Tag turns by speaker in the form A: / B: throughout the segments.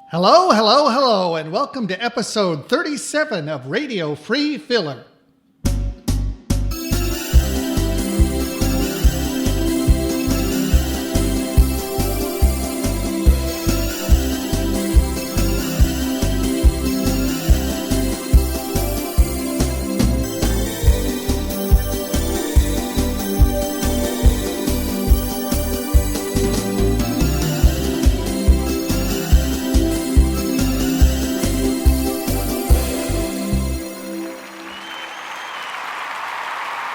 A: Hello, hello, hello, and welcome to episode 37 of Radio Free Filler.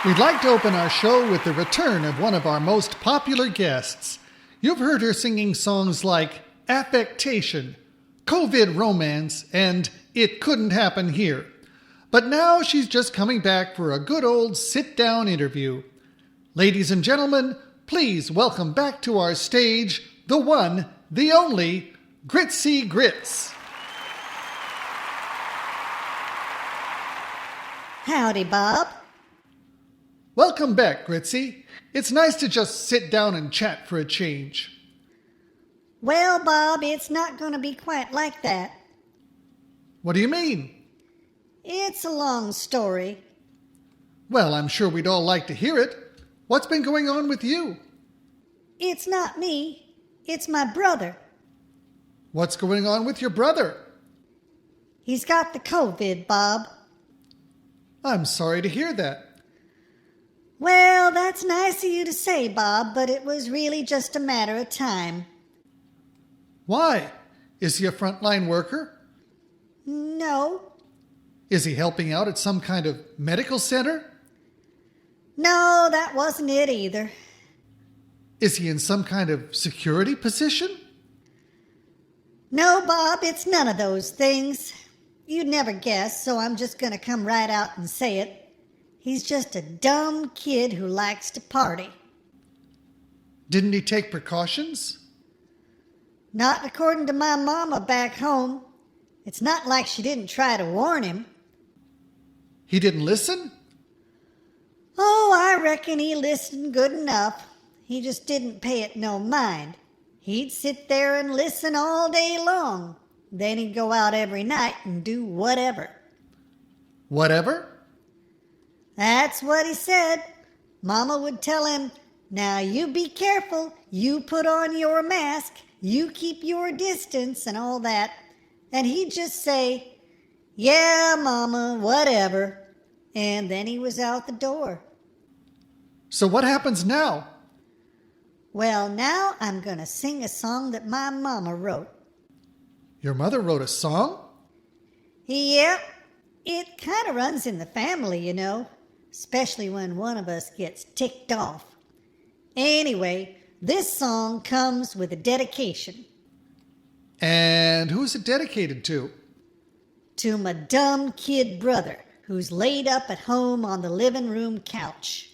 A: We'd like to open our show with the return of one of our most popular guests. You've heard her singing songs like Affectation, COVID Romance, and It Couldn't Happen Here. But now she's just coming back for a good old sit-down interview. Ladies and gentlemen, please welcome back to our stage the one, the only, Gritsy Grits.
B: Howdy, Bob.
A: Welcome back, Gritsy. It's nice to just sit down and chat for a change.
B: Well, Bob, it's not going to be quite like that.
A: What do you mean?
B: It's a long story.
A: Well, I'm sure we'd all like to hear it. What's been going on with you?
B: It's not me. It's my brother.
A: What's going on with your brother?
B: He's got the COVID, Bob.
A: I'm sorry to hear that.
B: Well, that's nice of you to say, Bob, but it was really just a matter of time.
A: Why? Is he a frontline worker?
B: No.
A: Is he helping out at some kind of medical center?
B: No, that wasn't it either.
A: Is he in some kind of security position?
B: No, Bob, it's none of those things. You'd never guess, so I'm just going to come right out and say it. He's just a dumb kid who likes to party.
A: Didn't he take precautions?
B: Not according to my mama back home. It's not like she didn't try to warn him.
A: He didn't listen?
B: Oh, I reckon he listened good enough. He just didn't pay it no mind. He'd sit there and listen all day long. Then he'd go out every night and do whatever.
A: Whatever?
B: That's what he said. Mama would tell him, "Now you be careful, you put on your mask, you keep your distance," and all that. And he'd just say, "Yeah, Mama, whatever." And then he was out the door.
A: So what happens now?
B: Well, now I'm going to sing a song that my mama wrote.
A: Your mother wrote a song?
B: Yep, it kind of runs in the family, you know. Especially when one of us gets ticked off. Anyway, this song comes with a dedication.
A: And who's it dedicated to?
B: To my dumb kid brother, who's laid up at home on the living room couch.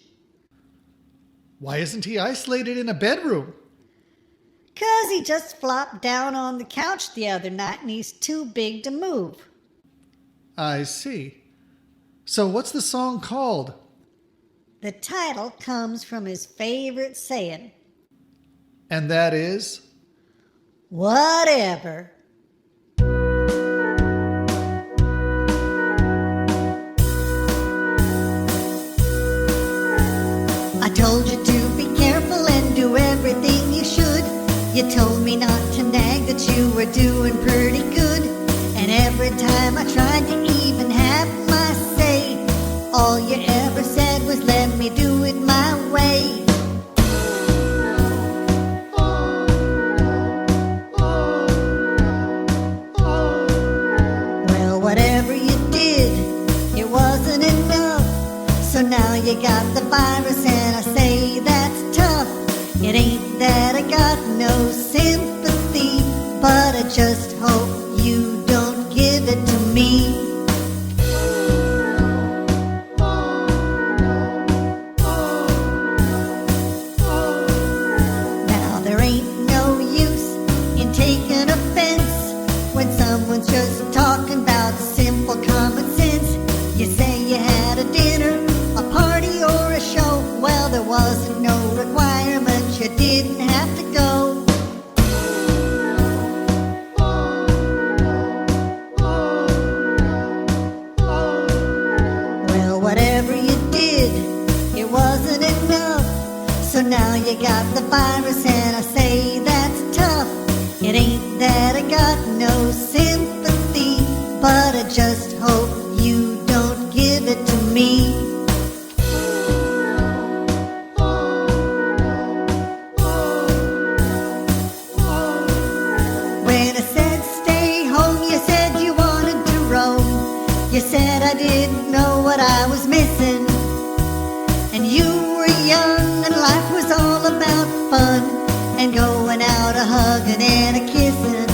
A: Why isn't he isolated in a bedroom?
B: 'Cause he just flopped down on the couch the other night and he's too big to move.
A: I see. So what's the song called?
B: The title comes from his favorite saying.
A: And that is?
B: Whatever. I told you to be careful and do everything you should. You told me not to nag, that you were doing pretty good. And every time I tried to even have my say, all you ever said was let me do it my way. Well, whatever you did, it wasn't enough. So now you got the virus and I say that's tough. It ain't that I got no sympathy, but I just hope you don't give it to me. Now there ain't no use in taking offense when someone's just talking about simple common sense. You say you had a dinner, a party or a show. Well, there wasn't no requirement, you didn't have to go. virus and I say that's tough. It ain't that I got no sympathy, but I just hope you don't give it to me. When I said stay home, you said you wanted to roam. You said I didn't know what I was missing. And you were young and life was all about fun, and going out a hugging and a kissing.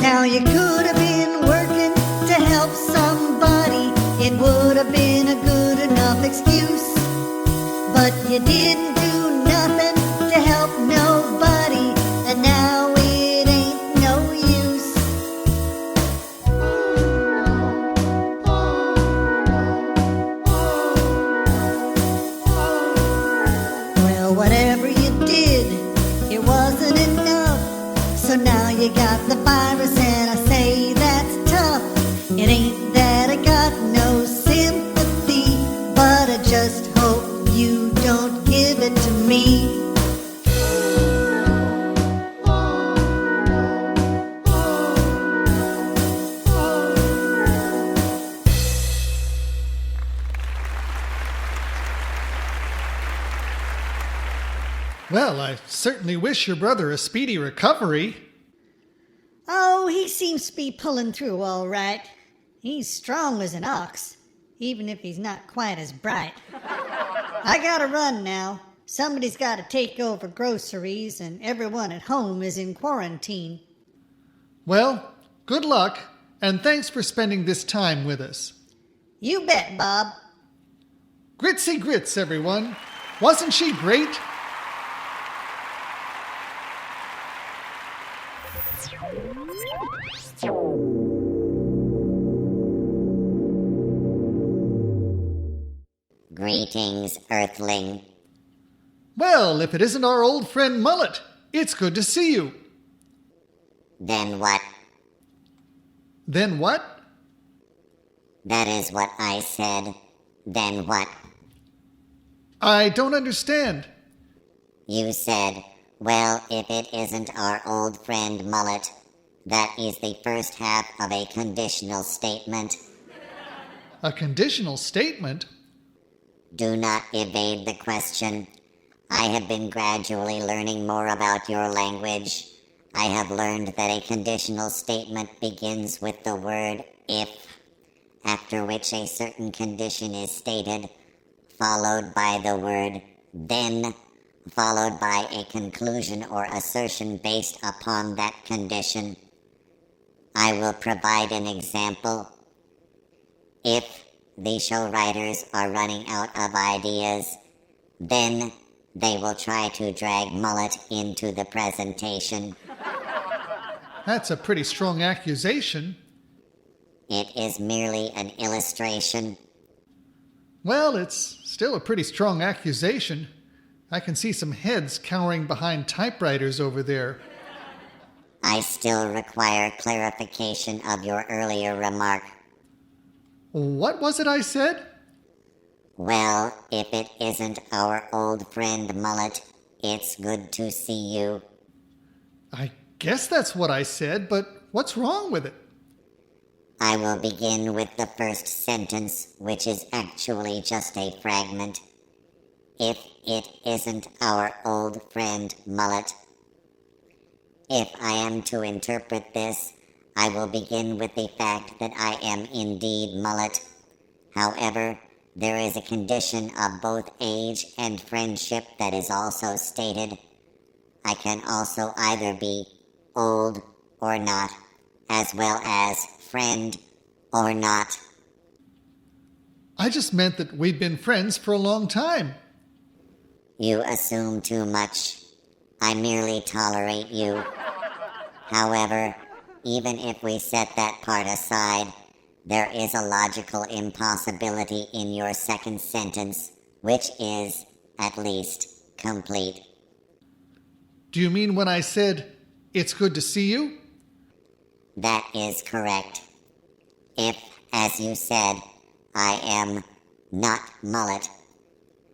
B: Now you could have been working to help somebody. It would have been a good enough excuse. But you didn't do nothing to help nobody, and now it ain't no use. Well, whatever you did, it wasn't enough. So now you got the virus and I say that's tough. It ain't that I got no sympathy, but I just hope you don't give it to me.
A: Well, I certainly wish your brother a speedy recovery.
B: Oh, he seems to be pulling through all right. He's strong as an ox, even if he's not quite as bright. I gotta run now. Somebody's gotta take over groceries, and everyone at home is in quarantine.
A: Well, good luck, and thanks for spending this time with us.
B: You bet, Bob.
A: Gritsy grits, everyone. Wasn't she great?
C: Greetings, Earthling.
A: Well, if it isn't our old friend Mullet, it's good to see you.
C: Then what?
A: Then what?
C: That is what I said. Then what?
A: I don't understand.
C: You said, well, if it isn't our old friend Mullet, that is the first half of a conditional statement.
A: A conditional statement?
C: Do not evade the question. I have been gradually learning more about your language. I have learned that a conditional statement begins with the word if, after which a certain condition is stated, followed by the word then, followed by a conclusion or assertion based upon that condition. I will provide an example. If the show writers are running out of ideas, then they will try to drag Mullet into the presentation.
A: That's a pretty strong accusation.
C: It is merely an illustration.
A: Well, it's still a pretty strong accusation. I can see some heads cowering behind typewriters over there.
C: I still require clarification of your earlier remark.
A: What was it I said?
C: Well, if it isn't our old friend Mullet, it's good to see you.
A: I guess that's what I said, but what's wrong with it?
C: I will begin with the first sentence, which is actually just a fragment. If it isn't our old friend Mullet. If I am to interpret this, I will begin with the fact that I am indeed Mullet. However, there is a condition of both age and friendship that is also stated. I can also either be old or not, as well as friend or not.
A: I just meant that we'd been friends for a long time.
C: You assume too much. I merely tolerate you. However, even if we set that part aside, there is a logical impossibility in your second sentence, which is, at least, complete.
A: Do you mean when I said, it's good to see you?
C: That is correct. If, as you said, I am not mullet,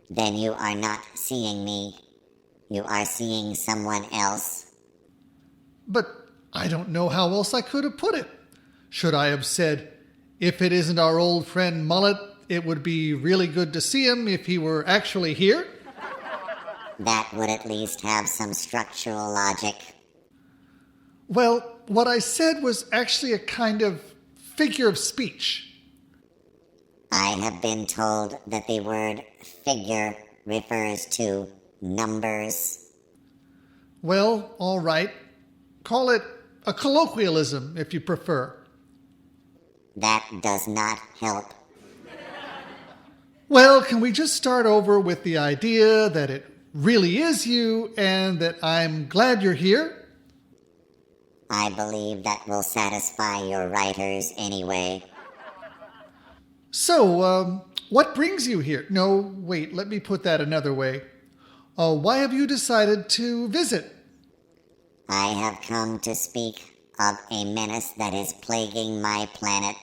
C: then you are not seeing me. You are seeing someone else.
A: But I don't know how else I could have put it. Should I have said, if it isn't our old friend Mullet, it would be really good to see him if he were actually here?
C: That would at least have some structural logic.
A: Well, what I said was actually a kind of figure of speech.
C: I have been told that the word figure refers to numbers.
A: Well, all right. Call it a colloquialism, if you prefer.
C: That does not help.
A: Well, can we just start over with the idea that it really is you and that I'm glad you're here?
C: I believe that will satisfy your writers anyway.
A: So, what brings you here? No, wait, let me put that another way. Why have you decided to visit?
C: I have come to speak of a menace that is plaguing my planet.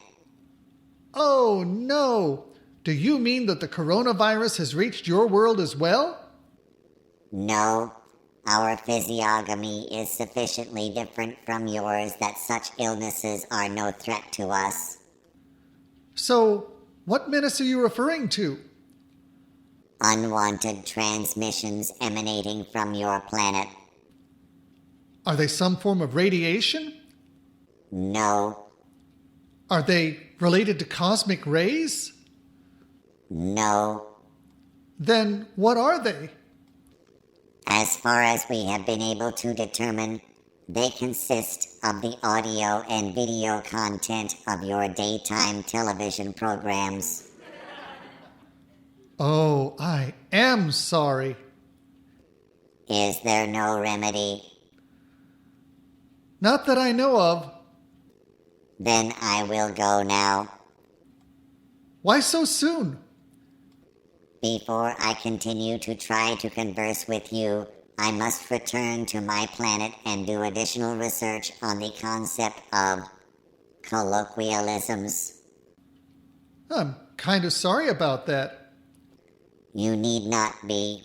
A: Oh, no. Do you mean that the coronavirus has reached your world as well?
C: No, our physiognomy is sufficiently different from yours that such illnesses are no threat to us.
A: So, what menace are you referring to?
C: Unwanted transmissions emanating from your planet.
A: Are they some form of radiation?
C: No,
A: Are they related to cosmic rays?
C: no.
A: Then what are they?
C: As far as we have been able to determine, they consist of the audio and video content of your daytime television programs.
A: Oh, I am sorry.
C: Is there no remedy?
A: Not that I know of.
C: Then I will go now.
A: Why so soon?
C: Before I continue to try to converse with you, I must return to my planet and do additional research on the concept of colloquialisms.
A: I'm kind of sorry about that.
C: You need not be.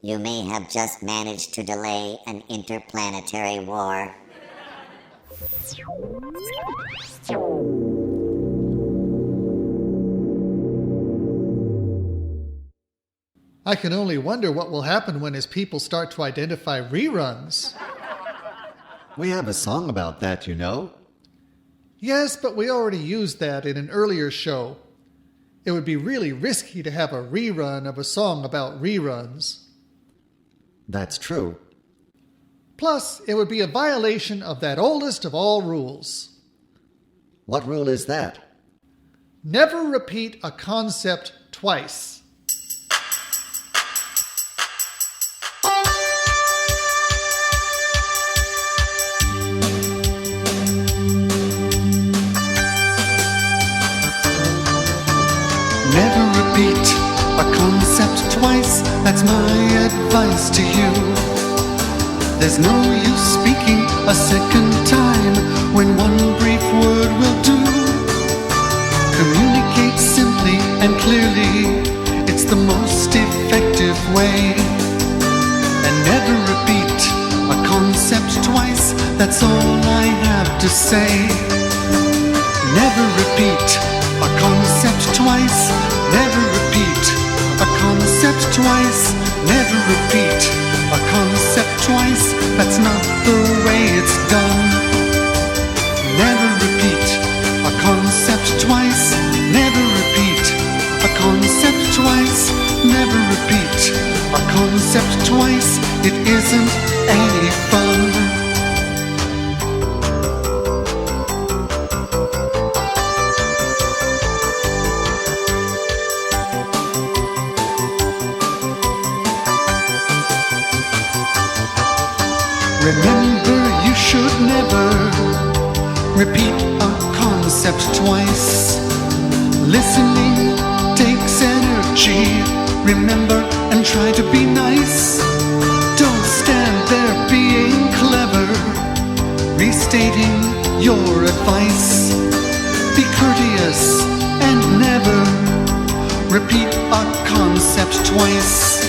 C: You may have just managed to delay an interplanetary war.
A: I can only wonder what will happen when his people start to identify reruns.
D: We have a song about that, you know.
A: Yes, but we already used that in an earlier show. It would be really risky to have a rerun of a song about reruns.
D: That's true.
A: Plus, it would be a violation of that oldest of all rules.
D: What rule is that?
A: Never repeat a concept twice.
E: Never repeat a concept twice, that's my advice to you. There's no use speaking a second time when one brief word will do. Communicate simply and clearly, it's the most effective way. And never repeat a concept twice, that's all I have to say. Never repeat a concept twice, never repeat a concept twice, never repeat a concept twice, that's not the way it's done. Never repeat a concept twice, never repeat a concept twice, never repeat a concept twice, it isn't any fun. Remember, you should never repeat a concept twice. Listening takes energy. Remember and try to be nice. Don't stand there being clever, restating your advice. Be courteous repeat a concept twice.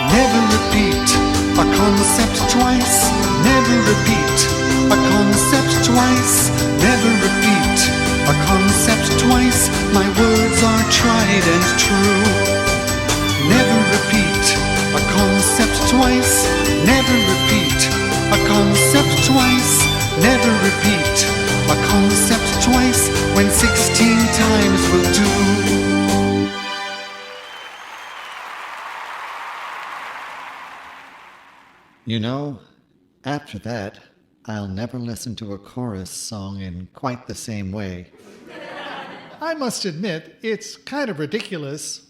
E: Never repeat a concept twice. Never repeat a concept twice. Never repeat a concept twice. My words are tried and true. Never repeat a concept twice. Never repeat a concept twice. Never repeat a concept twice when 16 times will do.
D: You know, after that, I'll never listen to a chorus song in quite the same way.
A: I must admit, it's kind of ridiculous.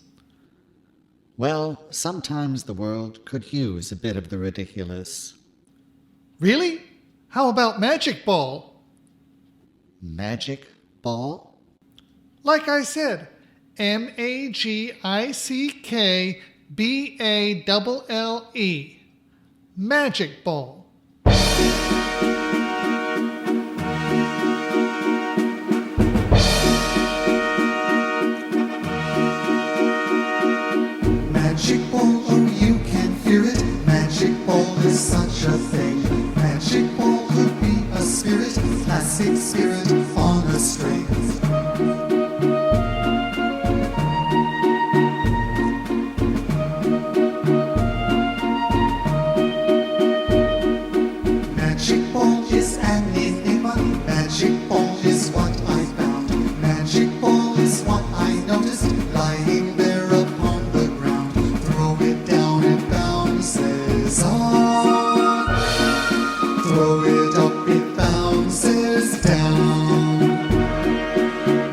D: Well, sometimes the world could use a bit of the ridiculous.
A: Really? How about Magic Ball?
D: Magic ball?
A: Like I said, MAGICKBALLE. Magic Ball.
E: Magic ball, oh you can hear it. Magic ball is such a thing. Magic ball could be a spirit, classic spirit on a string. Magic ball is an enigma. Magic ball is what I found. Magic ball is what I noticed lying there upon the ground. Throw it down, it bounces on. Throw it up, it bounces down.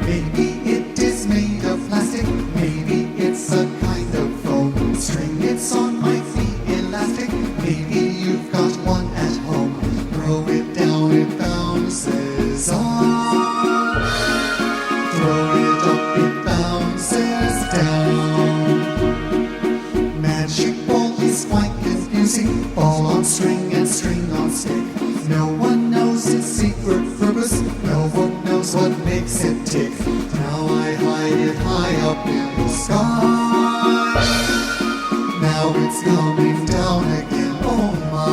E: Maybe it is made of plastic. Maybe it's a kind of foam string. It's on my feet, elastic. Maybe you've got one at home. Throw it down, it bounces on. Throw it up, it bounces down. Magic ball is quite confusing. Ball on string and string on stick. No one knows its secret purpose. No one knows what makes it tick. Now I hide it high up in the sky. Now it's coming down again. Oh my.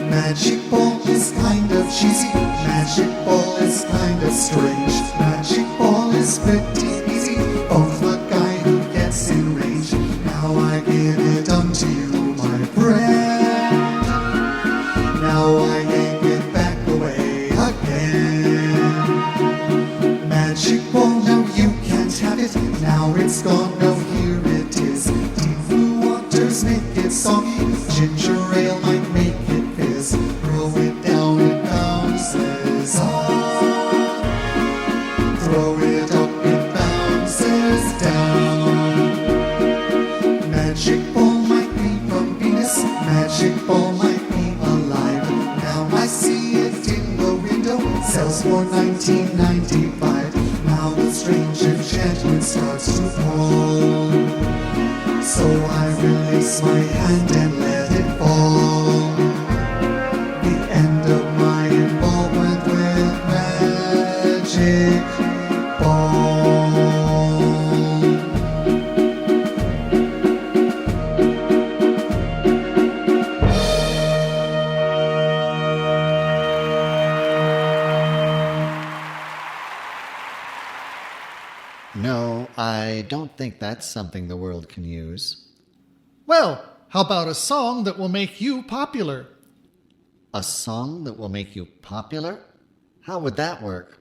E: Magic ball is kind of cheesy. Magic ball is kind of strange. Magic ball is pretty easy. Both the guy who gets in range. Now I give it unto you, my friend. Now I yank it back away again. Magic ball, no you can't have it. Now it's gone, no here it is. Deep blue waters make it soggy. Ginger ale might make it fizz. Throw it down, it bounces on. Throw it up, it bounces down. Magic ball might be from Venus. Magic ball might be alive. Now I see it in the window. Sells for $19.95. Now the strange enchantment starts to fall. So I release my hand and let it fall. The end of my involvement with magic ball.
D: No, I don't think that's something the world can use.
A: Well, how about a song that will make you popular?
D: A song that will make you popular? How would that work?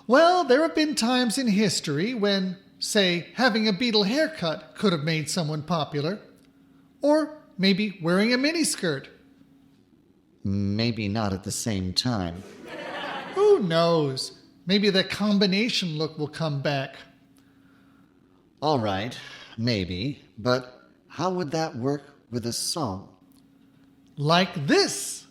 A: Well, there have been times in history when, say, having a Beatle haircut could have made someone popular. Or maybe wearing a miniskirt.
D: Maybe not at the same time.
A: Who knows? Maybe the combination look will come back.
D: All right, maybe, but how would that work with a song?
A: Like this.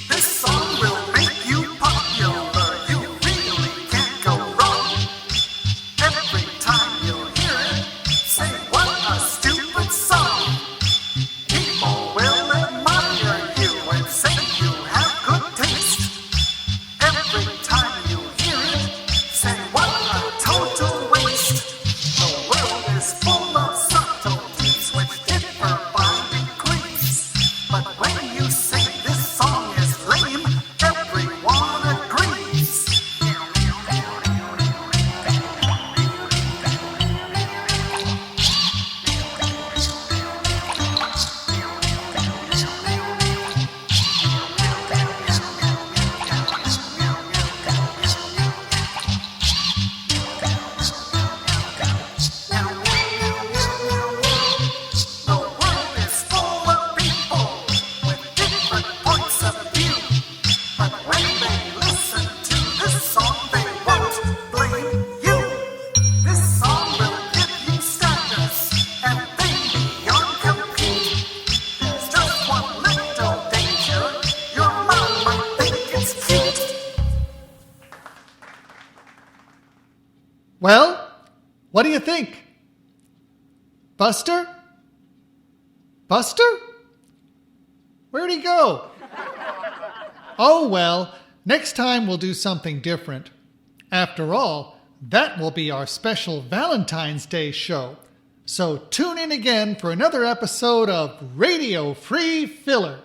E: This song will make you popular. You really can't go wrong. Every time you hear it, say what a stupid song. People will admire you and say you have good taste. Every time you hear it, say what a total waste. The world is full of subtleties which differ by degrees. But when you say this song is lame, everyone agrees. The world is full of people with different points of view. But when they listen to this song, they won't blame you. This song will give you status and fame beyond compete. There's just one little danger. Your mom might think it's cute.
A: Well, what do you think? Buster? Buster? Where'd he go? Oh well, next time we'll do something different. After all, that will be our special Valentine's Day show. So tune in again for another episode of Radio Free Filler.